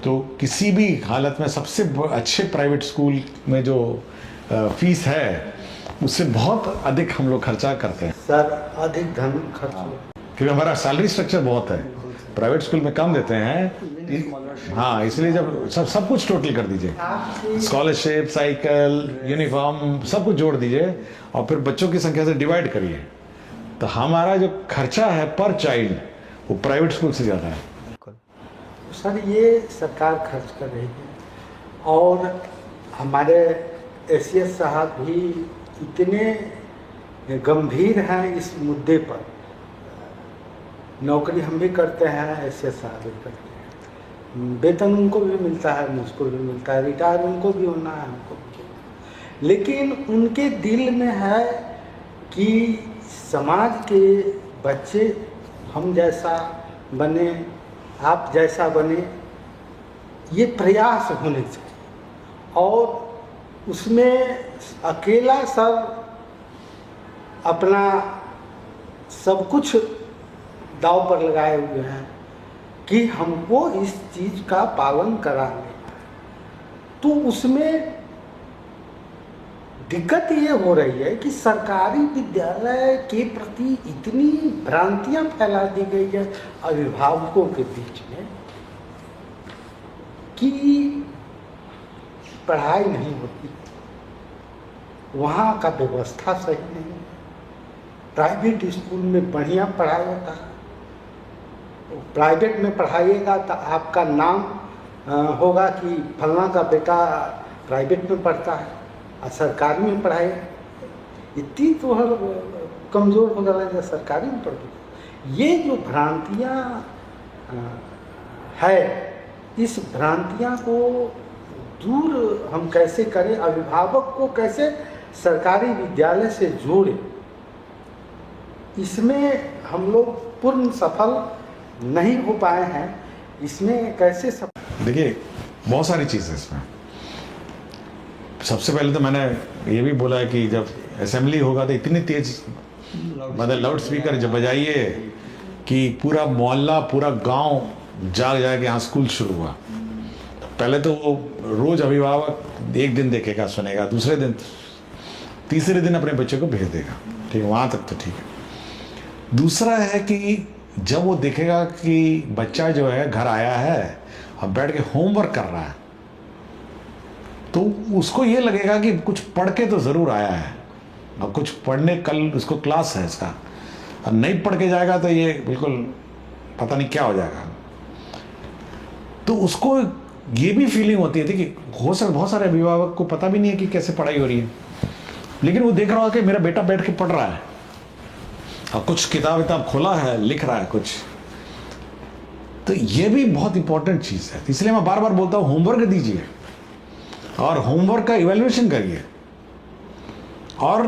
तो किसी भी हालत में सबसे अच्छे प्राइवेट स्कूल में जो फीस है उससे बहुत अधिक हम लोग खर्चा करते हैं सर, अधिक धन खर्च, क्योंकि हमारा सैलरी स्ट्रक्चर बहुत है, प्राइवेट स्कूल में कम देते हैं। हाँ, इसलिए जब सब कुछ टोटल कर दीजिए, स्कॉलरशिप, साइकिल, यूनिफॉर्म, सब कुछ जोड़ दीजिए और फिर बच्चों की संख्या से डिवाइड करिए, तो हमारा जो खर्चा है पर चाइल्ड वो प्राइवेट स्कूल से ज़्यादा है। सर ये सरकार खर्च कर रही है और हमारे ACS साहब भी इतने गंभीर हैं इस मुद्दे पर। नौकरी हम भी करते हैं, ACS साहब भी करते हैं, वेतन उनको भी मिलता है, मुझको भी मिलता है, रिटायर उनको भी होना है, हमको भी। लेकिन उनके दिल में है कि समाज के बच्चे हम जैसा बने, आप जैसा बने, ये प्रयास होने चाहिए। और उसमें अकेला सब अपना सब कुछ दाव पर लगाए हुए हैं कि हमको इस चीज़ का पालन कराने, तो उसमें दिक्कत ये हो रही है कि सरकारी विद्यालय के प्रति इतनी भ्रांतियां फैला दी गई है अभिभावकों के बीच में कि पढ़ाई नहीं होती, वहाँ का व्यवस्था सही नहीं है। प्राइवेट स्कूल में बढ़िया पढ़ाई होता है, प्राइवेट में पढ़ाइएगा तो आपका नाम होगा कि फलना का बेटा प्राइवेट में पढ़ता है, और सरकारी में पढ़ाए इतनी तो हर कमज़ोर हो गया है सरकारी में पढ़। ये जो भ्रांतियाँ है, इस भ्रांतियाँ को दूर हम कैसे करें, अभिभावक को कैसे सरकारी विद्यालय से जोड़ें, इसमें हम लोग पूर्ण सफल नहीं हो पाए हैं। इसमें कैसे देखिए बहुत सारी चीज़ें इसमें। सबसे पहले तो मैंने ये भी बोला है कि जब असेंबली होगा तो इतनी तेज मतलब लाउड स्पीकर जब बजाइए कि पूरा मोहल्ला पूरा गांव जाग जाए कि यहाँ स्कूल शुरू हुआ। पहले तो वो रोज अभिभावक एक दिन देखेगा सुनेगा, दूसरे दिन तीसरे दिन अपने बच्चे को भेज देगा, ठीक है, वहाँ तक तो ठीक है। दूसरा है कि जब वो देखेगा कि बच्चा जो है घर आया है और बैठ के होमवर्क कर रहा है, तो उसको ये लगेगा कि कुछ पढ़ के तो ज़रूर आया है, और कुछ पढ़ने कल उसको क्लास है इसका, और नहीं पढ़ के जाएगा तो ये बिल्कुल पता नहीं क्या हो जाएगा। तो उसको ये भी फीलिंग होती है कि बहुत सारे अभिभावक को पता भी नहीं है कि कैसे पढ़ाई हो रही है, लेकिन वो देख रहा होगा कि मेरा बेटा बैठ के पढ़ रहा है और कुछ किताब खोला है, लिख रहा है कुछ। तो ये भी बहुत इंपॉर्टेंट चीज़ है। इसलिए मैं बार बार बोलता हूँ होमवर्क दीजिए और होमवर्क का इवैल्यूएशन करिए, और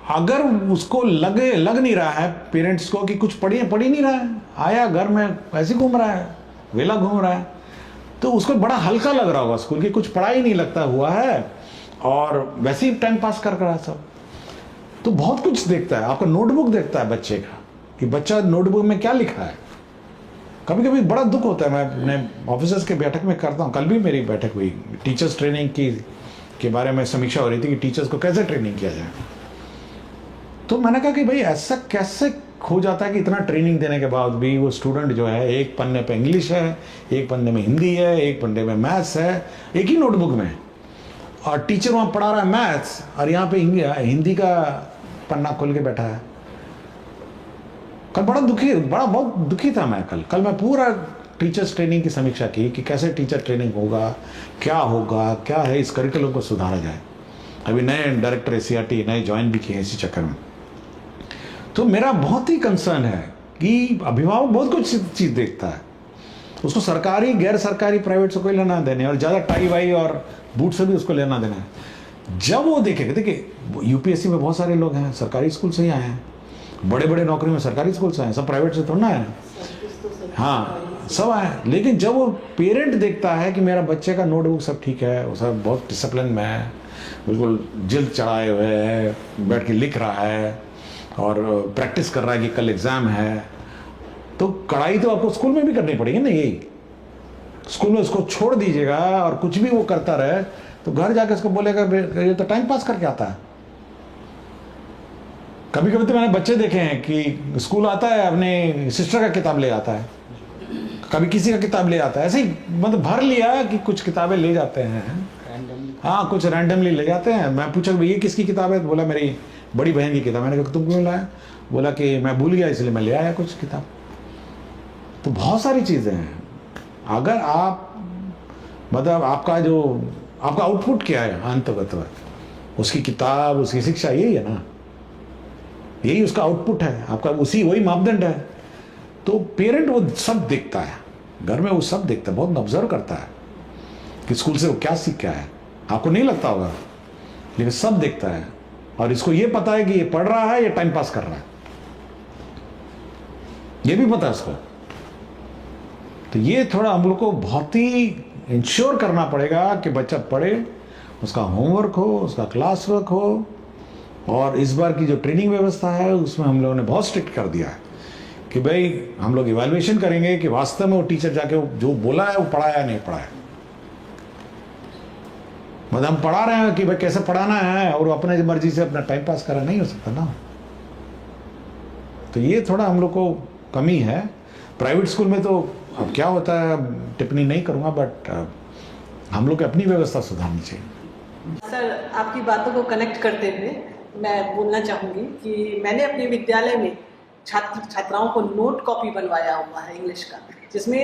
अगर उसको लग नहीं रहा है पेरेंट्स को कि कुछ पढ़ी नहीं रहा है, आया घर में ऐसे घूम रहा है, वेला घूम रहा है, तो उसको बड़ा हल्का लग रहा होगा स्कूल की, कुछ पढ़ाई नहीं लगता हुआ है और वैसे ही टाइम पास कर रहा है सब। तो बहुत कुछ देखता है, आपका नोटबुक देखता है बच्चे का कि बच्चा नोटबुक में क्या लिखा है। कभी कभी बड़ा दुख होता है, मैं अपने ऑफिसर्स के बैठक में करता हूँ, कल भी मेरी बैठक हुई टीचर्स ट्रेनिंग के बारे में समीक्षा हो रही थी कि टीचर्स को कैसे ट्रेनिंग किया जाए। तो मैंने कहा कि भाई ऐसा कैसे हो जाता है कि इतना ट्रेनिंग देने के बाद भी वो स्टूडेंट जो है एक पन्ने पे इंग्लिश है, एक पन्ने में हिंदी है, एक पन्ने में मैथ्स है, एक ही नोटबुक में, और टीचर वहाँ पढ़ा रहा है मैथ्स और यहाँ पे हिंदी का पन्ना खोल के बैठा है। कल बहुत दुखी था मैं। कल मैं पूरा टीचर्स ट्रेनिंग की समीक्षा की कि कैसे टीचर ट्रेनिंग होगा, क्या है, इस करिकुलम को सुधारा जाए। अभी नए डायरेक्टर एसीईआरटी नए ज्वाइन भी किए इसी चक्कर में। तो मेरा बहुत ही कंसर्न है कि अभिभावक बहुत कुछ चीज़ देखता है, उसको सरकारी गैर सरकारी प्राइवेट से कोई लेना देने, और ज़्यादा टाई वाई और बूट से भी उसको लेना देना है। जब वो देखेगा, देखिए यूपीएससी में बहुत सारे लोग हैं सरकारी स्कूल से ही आए हैं, बड़े नौकरी में सरकारी स्कूल से आए, सब प्राइवेट से थोड़ा ना आए, हाँ सब आए। लेकिन जब वो पेरेंट देखता है कि मेरा बच्चे का नोटबुक सब ठीक है, वो सब बहुत डिसिप्लिन में है, बिल्कुल जिल्द चढ़ाए हुए है, बैठ के लिख रहा है और प्रैक्टिस कर रहा है कि कल एग्ज़ाम है, तो कड़ाई तो आपको स्कूल में भी करनी पड़ेगी ना। यही स्कूल में उसको छोड़ दीजिएगा और कुछ भी वो करता रहे तो घर जाकर उसको बोलेगा ये तो टाइम पास करके आता है। कभी कभी तो मैंने बच्चे देखे हैं कि स्कूल आता है अपने सिस्टर का किताब ले आता है, कभी किसी का किताब ले आता है, ऐसे ही मतलब भर लिया कि कुछ किताबें ले जाते हैं, हाँ कुछ रैंडमली ले जाते हैं। मैं पूछा ये किसकी किताब है, तो बोला मेरी बड़ी बहन की किताब। मैंने कहा तुम क्यों लाया, बोला कि मैं भूल गया इसलिए मैं ले आया कुछ किताब। तो बहुत सारी चीज़ें हैं। अगर आप मतलब आपका आउटपुट क्या है अंततः, उसकी किताब उसकी शिक्षा यही है ना, यही उसका आउटपुट है आपका, वही मापदंड है। तो पेरेंट वो सब देखता है, घर में वो सब देखता है, बहुत ऑब्जर्व करता है कि स्कूल से वो क्या सीख के आया है। आपको नहीं लगता होगा, लेकिन सब देखता है और इसको ये पता है कि ये पढ़ रहा है या टाइम पास कर रहा है, ये भी पता है इसको। तो ये थोड़ा हम लोग को बहुत ही इंश्योर करना पड़ेगा कि बच्चा पढ़े, उसका होमवर्क हो, उसका क्लास वर्क हो। और इस बार की जो ट्रेनिंग व्यवस्था है उसमें हम लोगों ने बहुत स्ट्रिक्ट कर दिया है कि भाई हम लोग इवैल्यूएशन करेंगे कि वास्तव में वो टीचर जाके जो बोला है वो पढ़ाया या नहीं पढ़ाया। मतलब हम पढ़ा रहे हैं कि भाई कैसे पढ़ाना है और वो अपने मर्जी से अपना टाइम पास करा, नहीं हो सकता ना। तो ये थोड़ा हम लोग को कमी है। प्राइवेट स्कूल में तो अब क्या होता है टिप्पणी नहीं करूंगा, बट हम लोग की अपनी व्यवस्था सुधारनी चाहिए। सर, आपकी बातों को कनेक्ट करते हुए मैं बोलना चाहूँगी कि मैंने अपने विद्यालय में छात्र छात्राओं को नोट कॉपी बनवाया हुआ है इंग्लिश का, जिसमें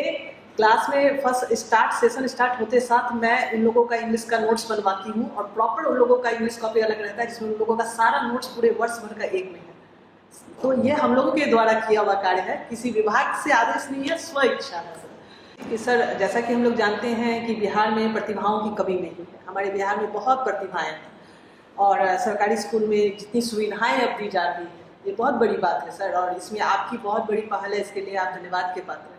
क्लास में फर्स्ट सेशन स्टार्ट होते साथ मैं उन लोगों का इंग्लिश का नोट्स बनवाती हूँ और प्रॉपर उन लोगों का इंग्लिश कॉपी अलग रहता है जिसमें उन लोगों का सारा नोट्स पूरे वर्ष भर का एक में है। तो ये हम लोगों के द्वारा किया हुआ कार्य है, किसी विभाग से आदेश नहीं है, स्व इच्छा है सर। सर, जैसा कि हम लोग जानते हैं कि बिहार में प्रतिभाओं की कमी नहीं है। हमारे बिहार में बहुत प्रतिभाएं हैं और सरकारी स्कूल में जितनी सुविधाएं अब दी जा रही है ये बहुत बड़ी बात है सर, और इसमें आपकी बहुत बड़ी पहल है, इसके लिए आप धन्यवाद के पात्र हैं।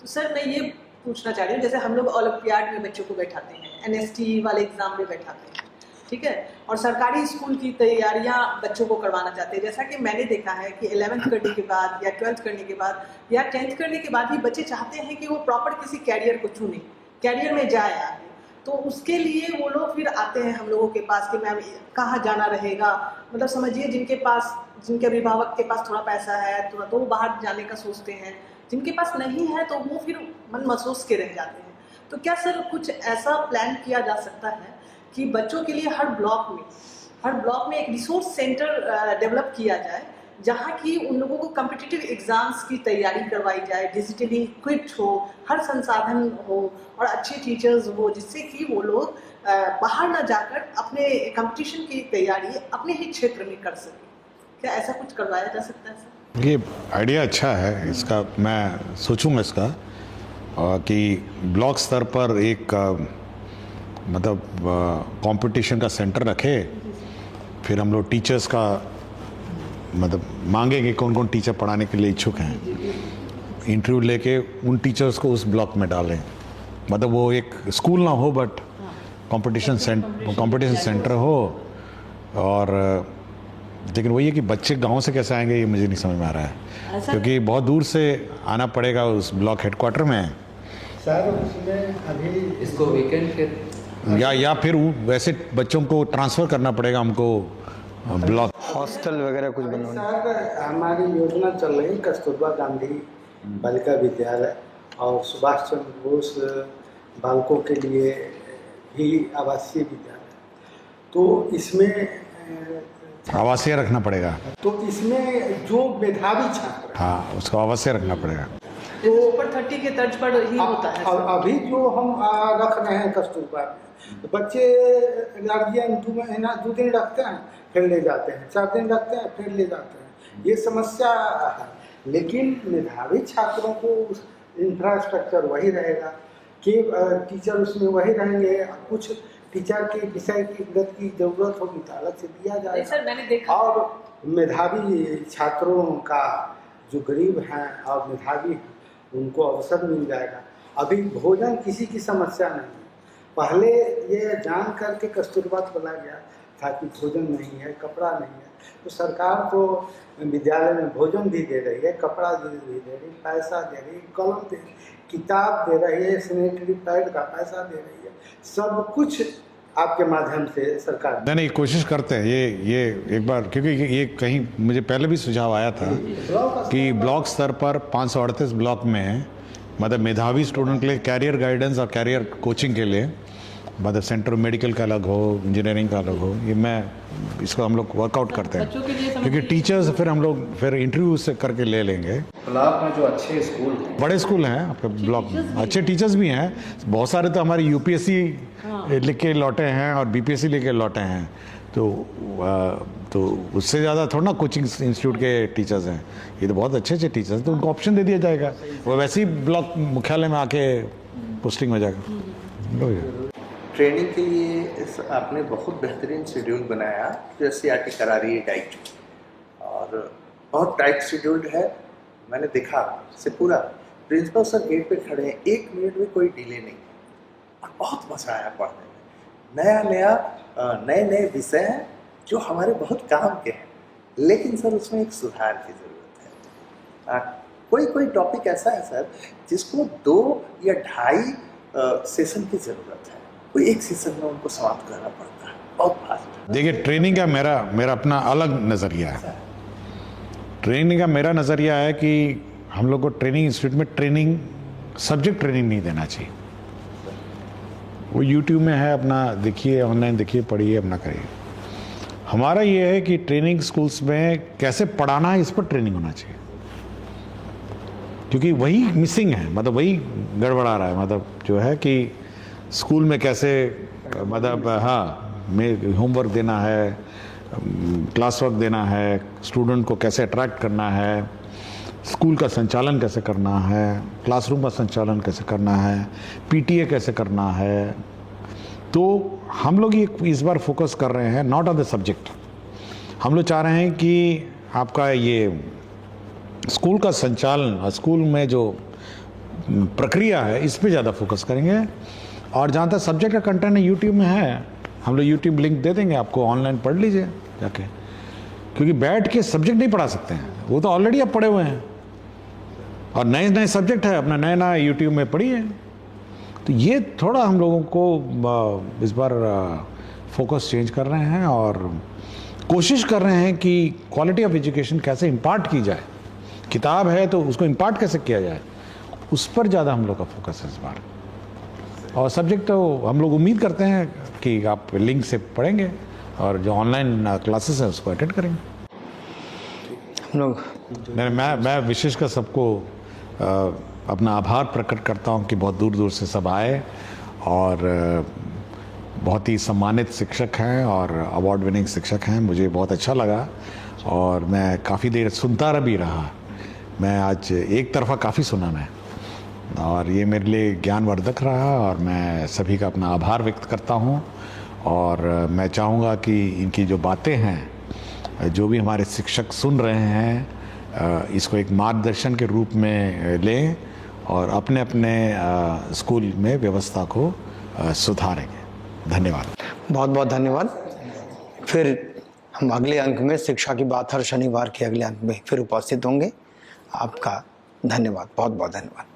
तो सर, मैं ये पूछना चाह रही हूँ, जैसे हम लोग ओलंपियाड में बच्चों को बैठाते हैं, NST वाले एग्जाम में बैठाते हैं, ठीक है, और सरकारी स्कूल की तैयारियां बच्चों को करवाना चाहते हैं। जैसा कि मैंने देखा है कि 11th करने के बाद या 12th करने के बाद या 10th करने के बाद ही बच्चे चाहते हैं कि वो प्रॉपर किसी कैरियर को चुने, कैरियर में जाए आगे। तो उसके लिए वो लोग फिर आते हैं हम लोगों के पास कि मैम कहाँ जाना रहेगा। मतलब समझिए जिनके अभिभावक के पास थोड़ा पैसा है तो वो बाहर जाने का सोचते हैं, जिनके पास नहीं है तो वो फिर मन महसूस के रह जाते हैं। तो क्या सर कुछ ऐसा प्लान किया जा सकता है कि बच्चों के लिए हर ब्लॉक में एक रिसोर्स सेंटर डेवलप किया जाए जहाँ की उन लोगों को कॉम्पिटिटिव एग्जाम्स की तैयारी करवाई जाए, डिजिटली इक्विप्ड हो, हर संसाधन हो और अच्छे टीचर्स हो, जिससे कि वो लोग बाहर ना जाकर अपने कंपटीशन की तैयारी अपने ही क्षेत्र में कर सकें। क्या ऐसा कुछ करवाया जा सकता है सर? ये आइडिया अच्छा है, इसका मैं सोचूंगा इसका कि ब्लॉक स्तर पर एक मतलब कंपटीशन का सेंटर रखे, फिर हम लोग टीचर्स का मतलब मांगेंगे कौन कौन टीचर पढ़ाने के लिए इच्छुक हैं, इंटरव्यू लेके उन टीचर्स को उस ब्लॉक में डालें। मतलब वो एक स्कूल ना हो बट कंपटीशन सेंटर हो। और लेकिन वही है कि बच्चे गांव से कैसे आएंगे ये मुझे नहीं समझ में आ रहा है, क्योंकि बहुत दूर से आना पड़ेगा उस ब्लॉक हेडक्वार्टर में। सर उसमें अभी इसको वीकेंड के या फिर वैसे बच्चों को ट्रांसफ़र करना पड़ेगा हमको ब्लॉक। हॉस्टल वगैरह कुछ बनवाने। सर हमारी योजना चल रही कस्तूरबा गांधी बालिका विद्यालय और सुभाष चंद्र बोस बालकों के लिए भी आवासीय विद्यालय, तो इसमें आवासीय रखना पड़ेगा। तो इसमें जो मेधावी छात्र हैं, हाँ, उसको आवासीय रखना पड़ेगा। तो ऊपर 30 के तर्ज पर ही होता है और अभी जो हम रख रहे हैं कस्तूरबा में, तो बच्चे गार्जियन 2 दिन रखते हैं फिर ले जाते हैं, 4 दिन रखते हैं फिर ले जाते हैं, ये समस्या है। लेकिन मेधावी छात्रों को इंफ्रास्ट्रक्चर वही रहेगा कि टीचर उसमें वही रहेंगे। कुछ टीचर के विषय की गत की जरूरत होगी तो अलग से दिया जाएगा। सर, मैंने देखा और मेधावी छात्रों का जो गरीब हैं और मेधावी हैं उनको अवसर मिल जाएगा। अभी भोजन किसी की समस्या नहीं है। पहले ये जान करके कस्तूरबा खोला गया था कि भोजन नहीं है, कपड़ा नहीं है, तो सरकार तो विद्यालय में भोजन भी दे रही है, कपड़ा भी दे रही है, पैसा दे रही है, कलम दे रही है, किताब दे रही है, सैनिटरी पैड का पैसा दे रही है, सब कुछ आपके माध्यम से सरकार नहीं कोशिश करते हैं ये एक बार, क्योंकि ये कहीं मुझे पहले भी सुझाव आया था कि ब्लॉक स्तर पर 538 ब्लॉक में मतलब मेधावी स्टूडेंट के लिए कैरियर गाइडेंस और कैरियर कोचिंग के लिए मतलब सेंटर मेडिकल का अलग हो, इंजीनियरिंग का अलग हो, ये मैं इसको हम लोग वर्कआउट करते हैं, क्योंकि टीचर्स फिर हम लोग फिर इंटरव्यू से करके ले लेंगे। ब्लॉक में जो अच्छे स्कूल हैं, बड़े स्कूल हैं आपके ब्लॉक में, अच्छे टीचर्स भी हैं बहुत सारे, तो हमारी यूपीएससी लिख के लौटे हैं और बीपीएससी लेके लौटे हैं, तो उससे ज़्यादा थोड़ा ना कोचिंग इंस्टीट्यूट के टीचर्स हैं, ये तो बहुत अच्छे अच्छे टीचर्स हैं, तो उनको ऑप्शन दे दिया जाएगा, वो वैसे ही ब्लॉक मुख्यालय में आके पोस्टिंग हो जाएगा। ट्रेनिंग के लिए आपने बहुत बेहतरीन शेड्यूल बनाया जो एससीईआरटी करा रही है डाइट, और बहुत टाइट शेड्यूल्ड है। मैंने देखा से पूरा, प्रिंसिपल सर गेट पे खड़े हैं, 1 मिनट में कोई डिले नहीं, और बहुत मज़ा आया पढ़ने में। नए नए विषय हैं जो हमारे बहुत काम के हैं, लेकिन सर उसमें एक सुधार की ज़रूरत है। कोई टॉपिक ऐसा है सर जिसको 2 या 2.5 सेशन की ज़रूरत है, कोई एक सेशन में उनको समाप्त करना पड़ता है, बहुत फास्ट। देखिए, ट्रेनिंग का मेरा अपना अलग नज़रिया है। ट्रेनिंग का मेरा नज़रिया है कि हम लोग को ट्रेनिंग इंस्टीट्यूट में सब्जेक्ट ट्रेनिंग नहीं देना चाहिए। वो यूट्यूब में है, अपना देखिए, ऑनलाइन देखिए, पढ़िए, अपना करिए। हमारा ये है कि ट्रेनिंग स्कूल्स में कैसे पढ़ाना है, इस पर ट्रेनिंग होना चाहिए, क्योंकि वही मिसिंग है, मतलब वही गड़बड़ा रहा है। मतलब जो है कि स्कूल में कैसे, मतलब हाँ, में होमवर्क देना है, क्लास वर्क देना है, स्टूडेंट को कैसे अट्रैक्ट करना है, स्कूल का संचालन कैसे करना है, क्लासरूम का संचालन कैसे करना है, पीटीए कैसे करना है। तो हम लोग ये इस बार फोकस कर रहे हैं नॉट ऑन द सब्जेक्ट। हम लोग चाह रहे हैं कि आपका ये स्कूल का संचालन, स्कूल में जो प्रक्रिया है, इस पे ज़्यादा फोकस करेंगे। और जहाँ तक सब्जेक्ट का कंटेंट है, यूट्यूब में है, हम लोग यूट्यूब लिंक दे देंगे आपको, ऑनलाइन पढ़ लीजिए जाके, क्योंकि बैठ के सब्जेक्ट नहीं पढ़ा सकते हैं, वो तो ऑलरेडी आप पढ़े हुए हैं, और नए नए सब्जेक्ट है, अपना नया नया यूट्यूब में पढ़िए। तो ये थोड़ा हम लोगों को इस बार फोकस चेंज कर रहे हैं, और कोशिश कर रहे हैं कि क्वालिटी ऑफ एजुकेशन कैसे इम्पार्ट की जाए। किताब है तो उसको इम्पार्ट कैसे किया जाए, उस पर ज़्यादा हम लोग का फोकस है इस बार। और सब्जेक्ट तो हम लोग उम्मीद करते हैं कि आप लिंक से पढ़ेंगे, और जो ऑनलाइन क्लासेस है उसको अटेंड करेंगे। हम लोग मैं विशेषकर सबको अपना आभार प्रकट करता हूं कि बहुत दूर दूर से सब आए, और बहुत ही सम्मानित शिक्षक हैं और अवार्ड विनिंग शिक्षक हैं। मुझे बहुत अच्छा लगा, और मैं काफ़ी देर सुनता भी रहा। मैं आज एक तरफा काफ़ी सुना मैं, और ये मेरे लिए ज्ञानवर्धक रहा, और मैं सभी का अपना आभार व्यक्त करता हूँ। और मैं चाहूँगा कि इनकी जो बातें हैं, जो भी हमारे शिक्षक सुन रहे हैं, इसको एक मार्गदर्शन के रूप में लें, और अपने अपने स्कूल में व्यवस्था को सुधारेंगे। धन्यवाद, बहुत बहुत धन्यवाद। फिर हम अगले अंक में शिक्षा की बात हर शनिवार के अगले अंक में फिर उपस्थित होंगे। आपका धन्यवाद, बहुत बहुत धन्यवाद।